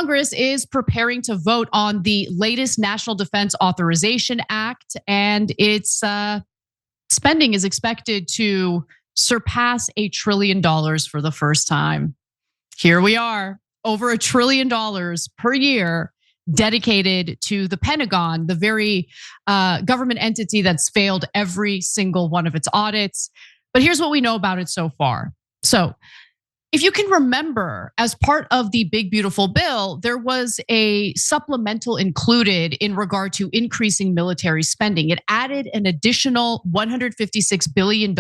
Congress is preparing to vote on the latest National Defense Authorization Act, and its spending is expected to surpass $1 trillion for the first time. Here we are, over $1 trillion per year dedicated to the Pentagon, the very government entity that's failed every single one of its audits. But here's what we know about it so far. So, if you can remember, as part of the big, beautiful bill, there was a supplemental included in regard to increasing military spending. It added an additional $156 billion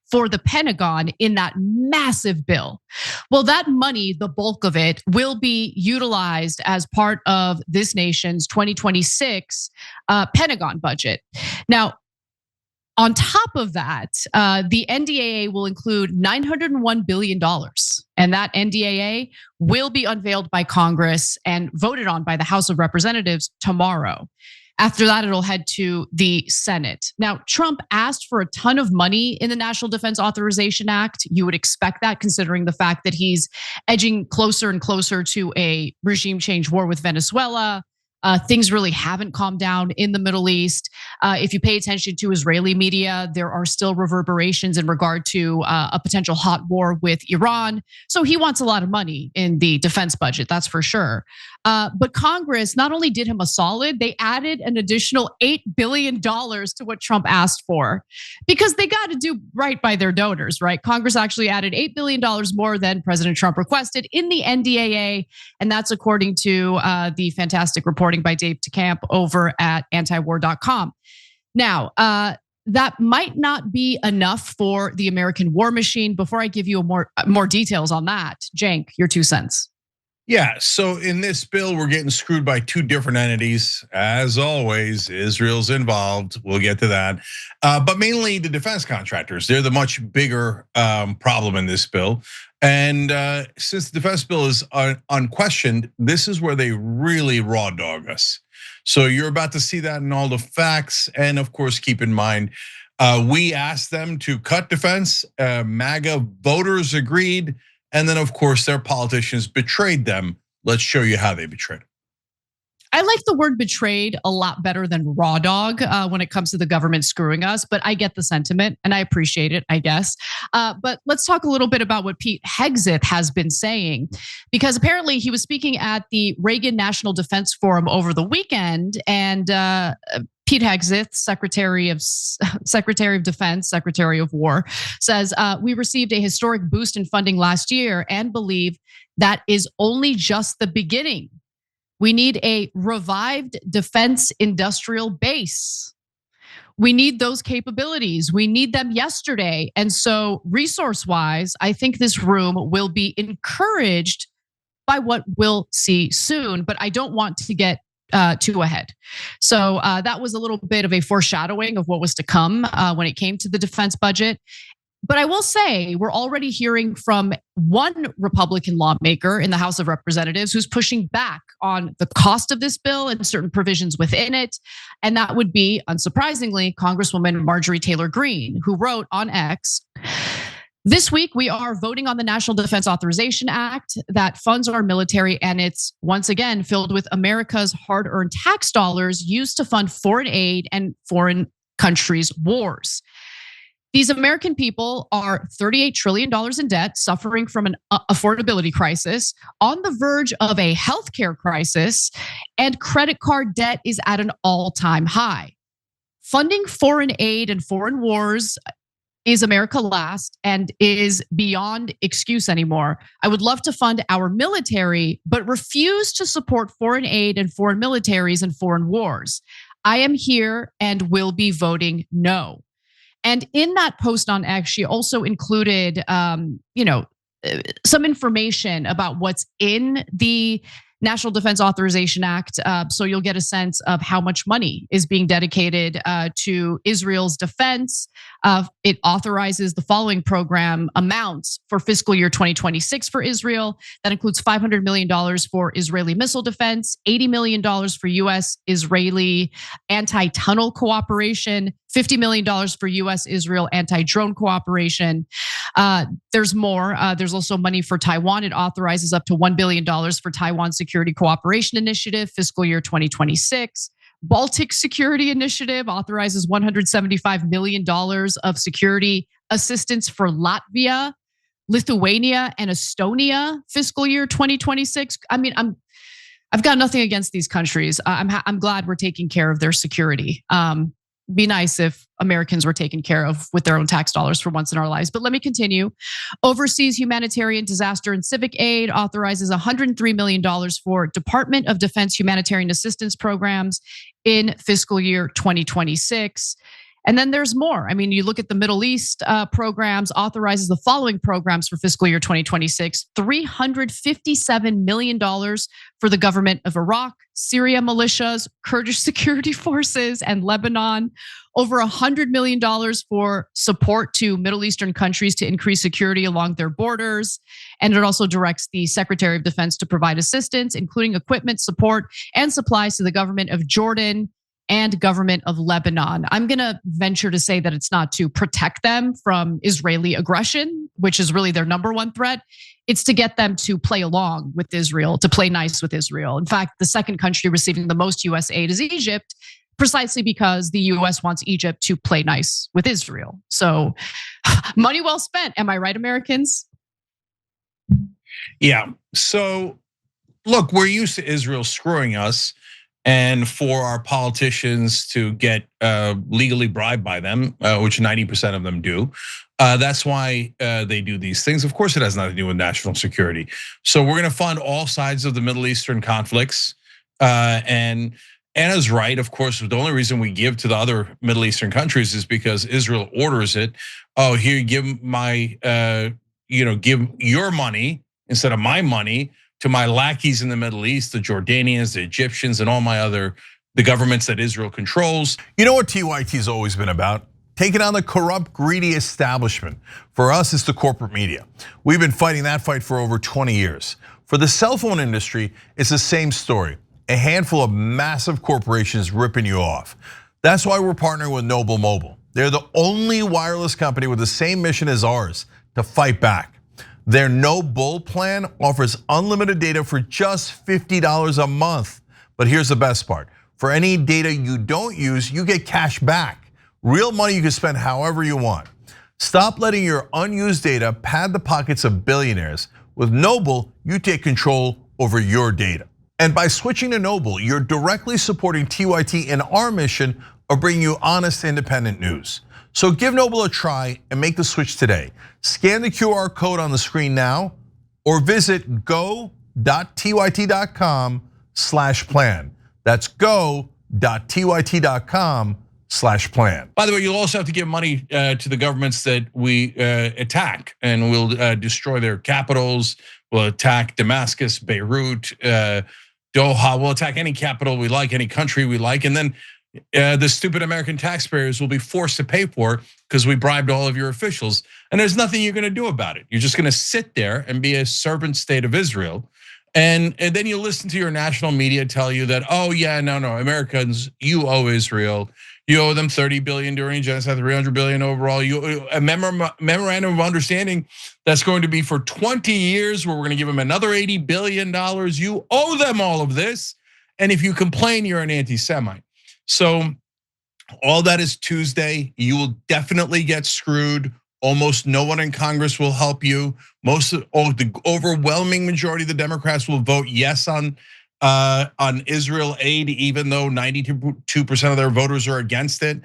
for the Pentagon in that massive bill. Well, that money, the bulk of it, will be utilized as part of this nation's 2026 Pentagon budget. Now, on top of that, the NDAA will include $901 billion. And that NDAA will be unveiled by Congress and voted on by the House of Representatives tomorrow. After that, it'll head to the Senate. Now, Trump asked for a ton of money in the National Defense Authorization Act. You would expect that, considering the fact that he's edging closer and closer to a regime change war with Venezuela. Things really haven't calmed down in the Middle East. If you pay attention to Israeli media, there are still reverberations in regard to a potential hot war with Iran. So he wants a lot of money in the defense budget, that's for sure. But Congress not only did him a solid, they added an additional $8 billion to what Trump asked for, because they got to do right by their donors, right? Congress actually added $8 billion more than President Trump requested in the NDAA. And that's according to the fantastic reporting by Dave DeCamp over at antiwar.com. Now, that might not be enough for the American war machine. Before I give you more details on that, Cenk, your 2 cents. Yeah, so in this bill, we're getting screwed by 2 different entities. As always, Israel's involved. We'll get to that. But mainly the defense contractors. They're the much bigger problem in this bill. And since the defense bill is unquestioned, this is where they really raw dog us. So you're about to see that in all the facts. And of course, keep in mind, we asked them to cut defense. MAGA voters agreed. And then, of course, their politicians betrayed them. Let's show you how they betrayed them. I like the word betrayed a lot better than raw dog when it comes to the government screwing us, but I get the sentiment and I appreciate it, I guess. But let's talk a little bit about what Pete Hegseth has been saying, because apparently he was speaking at the Reagan National Defense Forum over the weekend, and Pete Hegseth, Secretary of Defense, Secretary of War, says, we received a historic boost in funding last year and believe that is only just the beginning. We need a revived defense industrial base. We need those capabilities. We need them yesterday. And so resource-wise, I think this room will be encouraged by what we'll see soon, but I don't want to get too ahead. So that was a little bit of a foreshadowing of what was to come when it came to the defense budget. But I will say, we're already hearing from one Republican lawmaker in the House of Representatives who's pushing back on the cost of this bill and certain provisions within it. And that would be, unsurprisingly, Congresswoman Marjorie Taylor Greene, who wrote on X, "This week, we are voting on the National Defense Authorization Act that funds our military, and it's once again filled with America's hard-earned tax dollars used to fund foreign aid and foreign countries' wars. These American people are $38 trillion in debt, suffering from an affordability crisis, on the verge of a healthcare crisis, and credit card debt is at an all-time high. Funding foreign aid and foreign wars is America last and is beyond excuse anymore. I would love to fund our military, but refuse to support foreign aid and foreign militaries and foreign wars. I am here and will be voting no." And in that post on X, she also included, some information about what's in the National Defense Authorization Act. So you'll get a sense of how much money is being dedicated to Israel's defense. It authorizes the following program amounts for fiscal year 2026 for Israel. That includes $500 million for Israeli missile defense, $80 million for US-Israeli anti-tunnel cooperation, $50 million for US-Israel anti-drone cooperation. There's more. There's also money for Taiwan. It authorizes up to $1 billion for Taiwan Security Cooperation Initiative, fiscal year 2026. Baltic Security Initiative authorizes $175 million of security assistance for Latvia, Lithuania, and Estonia, fiscal year 2026. I mean, I've got nothing against these countries. I'm glad we're taking care of their security. Be nice if Americans were taken care of with their own tax dollars for once in our lives. But let me continue. Overseas humanitarian disaster and civic aid authorizes $103 million for Department of Defense humanitarian assistance programs in fiscal year 2026. And then there's more. I mean, you look at the Middle East programs, authorizes the following programs for fiscal year 2026: $357 million for the government of Iraq, Syria militias, Kurdish security forces, and Lebanon. Over $100 million for support to Middle Eastern countries to increase security along their borders. And it also directs the Secretary of Defense to provide assistance, including equipment, support, and supplies to the government of Jordan and government of Lebanon. I'm gonna venture to say that it's not to protect them from Israeli aggression, which is really their number one threat. It's to get them to play along with Israel, to play nice with Israel. In fact, the second country receiving the most US aid is Egypt, precisely because the US wants Egypt to play nice with Israel. So money well spent. Am I right, Americans? Yeah, so look, we're used to Israel screwing us, and for our politicians to get legally bribed by them, which 90% of them do. That's why they do these things. Of course, it has nothing to do with national security. So we're gonna fund all sides of the Middle Eastern conflicts. And Anna's right, of course, the only reason we give to the other Middle Eastern countries is because Israel orders it. Oh, here, give my, give your money instead of my money to my lackeys in the Middle East, the Jordanians, the Egyptians, and all the governments that Israel controls. You know what TYT's always been about? Taking on the corrupt, greedy establishment. For us, it's the corporate media. We've been fighting that fight for over 20 years. For the cell phone industry, it's the same story. A handful of massive corporations ripping you off. That's why we're partnering with Noble Mobile. They're the only wireless company with the same mission as ours, to fight back. Their No Bull plan offers unlimited data for just $50 a month. But here's the best part. For any data you don't use, you get cash back. Real money you can spend however you want. Stop letting your unused data pad the pockets of billionaires. With Noble, you take control over your data. And by switching to Noble, you're directly supporting TYT in our mission of bringing you honest, independent news. So give Noble a try and make the switch today. Scan the QR code on the screen now or visit go.tyt.com/plan. That's go.tyt.com/plan. By the way, you'll also have to give money to the governments that we attack, and we'll destroy their capitals. We'll attack Damascus, Beirut, Doha. We'll attack any capital we like, any country we like, and then the stupid American taxpayers will be forced to pay for it because we bribed all of your officials. And there's nothing you're gonna do about it. You're just gonna sit there and be a servant state of Israel. And then you listen to your national media tell you that, oh yeah, no, Americans, you owe Israel. You owe them 30 billion during genocide, 300 billion overall. You a memorandum of understanding that's going to be for 20 years, where we're gonna give them another $80 billion. You owe them all of this. And if you complain, you're an anti-Semite. So all that is Tuesday. You will definitely get screwed. Almost no one in Congress will help you. The overwhelming majority of the Democrats will vote yes on Israel aid, even though 92% of their voters are against it,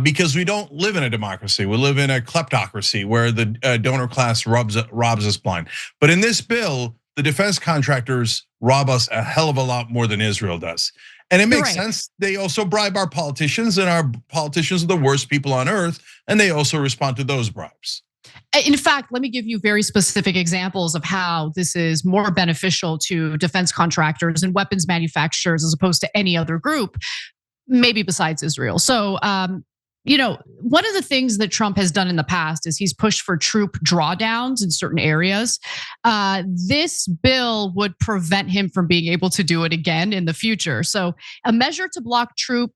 because we don't live in a democracy. We live in a kleptocracy where the donor class robs us blind. But in this bill, the defense contractors rob us a hell of a lot more than Israel does. And it makes sense. They also bribe our politicians, and our politicians are the worst people on earth, and they also respond to those bribes. In fact, let me give you very specific examples of how this is more beneficial to defense contractors and weapons manufacturers as opposed to any other group, maybe besides Israel. So, one of the things that Trump has done in the past is he's pushed for troop drawdowns in certain areas. This bill would prevent him from being able to do it again in the future. So a measure to block troop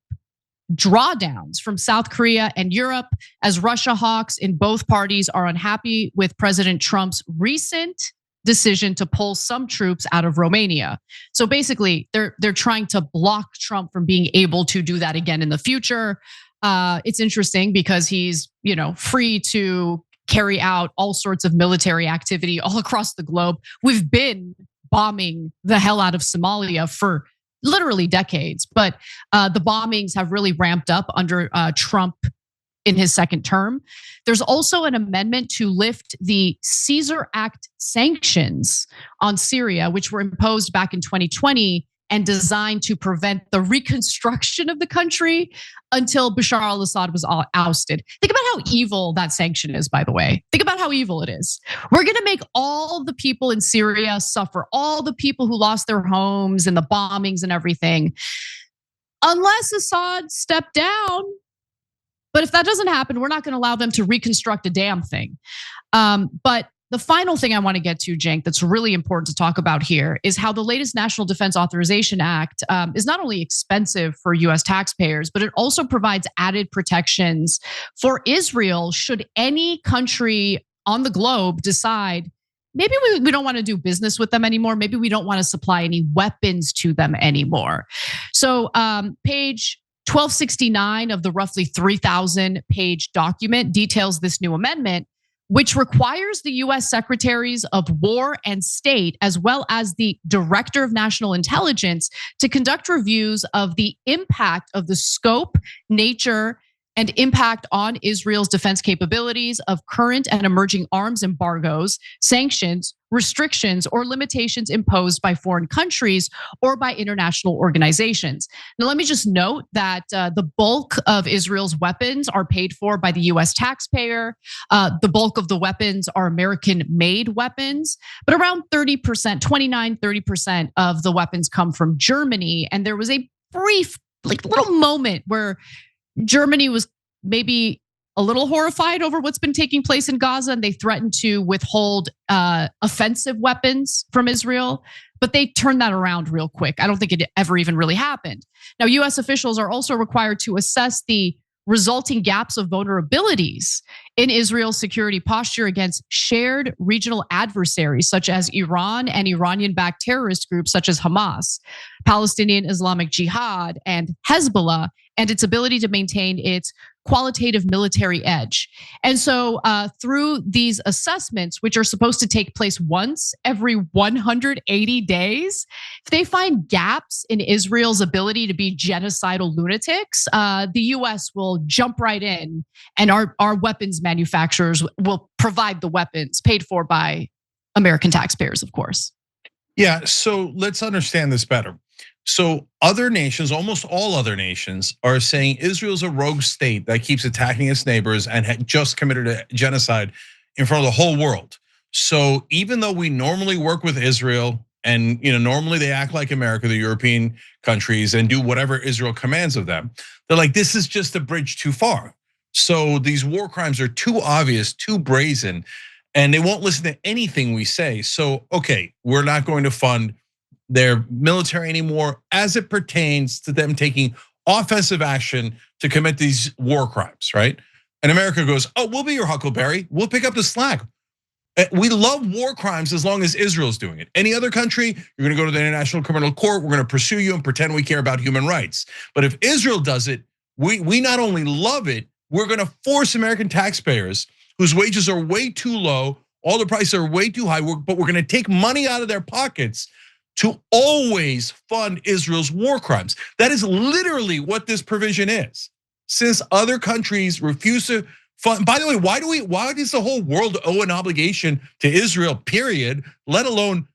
drawdowns from South Korea and Europe, as Russia hawks in both parties are unhappy with President Trump's recent decision to pull some troops out of Romania. So basically, they're trying to block Trump from being able to do that again in the future. It's interesting because he's, free to carry out all sorts of military activity all across the globe. We've been bombing the hell out of Somalia for literally decades, but the bombings have really ramped up under Trump in his second term. There's also an amendment to lift the Caesar Act sanctions on Syria, which were imposed back in 2020 and designed to prevent the reconstruction of the country until Bashar al-Assad was ousted. Think about how evil that sanction is, by the way. Think about how evil it is. We're gonna make all the people in Syria suffer, all the people who lost their homes and the bombings and everything, unless Assad stepped down. But if that doesn't happen, we're not gonna allow them to reconstruct a damn thing. But the final thing I want to get to, Cenk, that's really important to talk about here is how the latest National Defense Authorization Act is not only expensive for US taxpayers, but it also provides added protections for Israel should any country on the globe decide maybe we don't want to do business with them anymore. Maybe we don't want to supply any weapons to them anymore. So page 1269 of the roughly 3,000 page document details this new amendment, which requires the US Secretaries of War and State, as well as the Director of National Intelligence, to conduct reviews of the impact of the scope, nature, and impact on Israel's defense capabilities of current and emerging arms embargoes, sanctions, restrictions, or limitations imposed by foreign countries or by international organizations. Now, let me just note that the bulk of Israel's weapons are paid for by the US taxpayer. The bulk of the weapons are American-made weapons, but around 30%, 30% of the weapons come from Germany. And there was a brief, little moment where Germany was maybe a little horrified over what's been taking place in Gaza, and they threatened to withhold offensive weapons from Israel, but they turned that around real quick. I don't think it ever even really happened. Now, US officials are also required to assess the resulting gaps of vulnerabilities in Israel's security posture against shared regional adversaries such as Iran and Iranian-backed terrorist groups such as Hamas, Palestinian Islamic Jihad, and Hezbollah, and its ability to maintain its qualitative military edge. And so through these assessments, which are supposed to take place once every 180 days, if they find gaps in Israel's ability to be genocidal lunatics, the US will jump right in, and our weapons manufacturers will provide the weapons paid for by American taxpayers, of course. Yeah, so let's understand this better. So other nations, almost all other nations, are saying Israel's a rogue state that keeps attacking its neighbors and had just committed a genocide in front of the whole world. So even though we normally work with Israel and normally they act like America, the European countries, and do whatever Israel commands of them, they're like, this is just a bridge too far. So these war crimes are too obvious, too brazen, and they won't listen to anything we say. So, okay, we're not going to fund their military anymore as it pertains to them taking offensive action to commit these war crimes, right? And America goes, oh, we'll be your huckleberry. We'll pick up the slack. We love war crimes as long as Israel's doing it. Any other country, you're gonna go to the International Criminal Court, we're gonna pursue you and pretend we care about human rights. But if Israel does it, we not only love it, we're gonna force American taxpayers whose wages are way too low, all the prices are way too high, but we're gonna take money out of their pockets to always fund Israel's war crimes. That is literally what this provision is. Since other countries refuse to fund, by the way, why does the whole world owe an obligation to Israel, period, let alone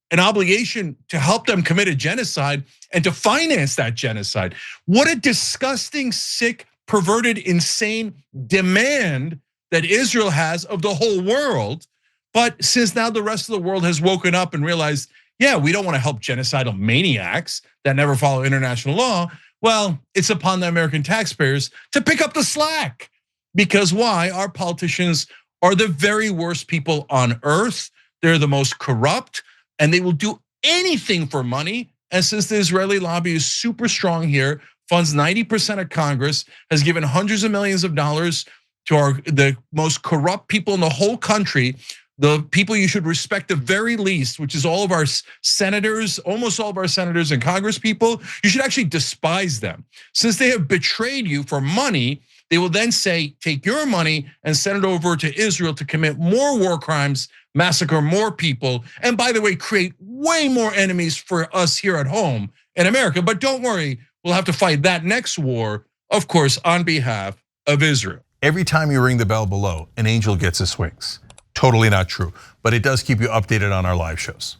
an obligation to help them commit a genocide and to finance that genocide? What a disgusting, sick, perverted, insane demand that Israel has of the whole world. But since now the rest of the world has woken up and realized, yeah, we don't want to help genocidal maniacs that never follow international law. Well, it's upon the American taxpayers to pick up the slack. Because why? Our politicians are the very worst people on earth. They're the most corrupt, and they will do anything for money. And since the Israeli lobby is super strong here funds 90% of Congress, has given hundreds of millions of dollars to the most corrupt people in the whole country, the people you should respect the very least, which is all of our senators, almost all of our senators and Congress people. You should actually despise them. Since they have betrayed you for money, they will then say, take your money and send it over to Israel to commit more war crimes, massacre more people, and by the way, create way more enemies for us here at home in America. But don't worry, we'll have to fight that next war, of course, on behalf of Israel. Every time you ring the bell below, an angel gets his wings. Totally not true, but it does keep you updated on our live shows.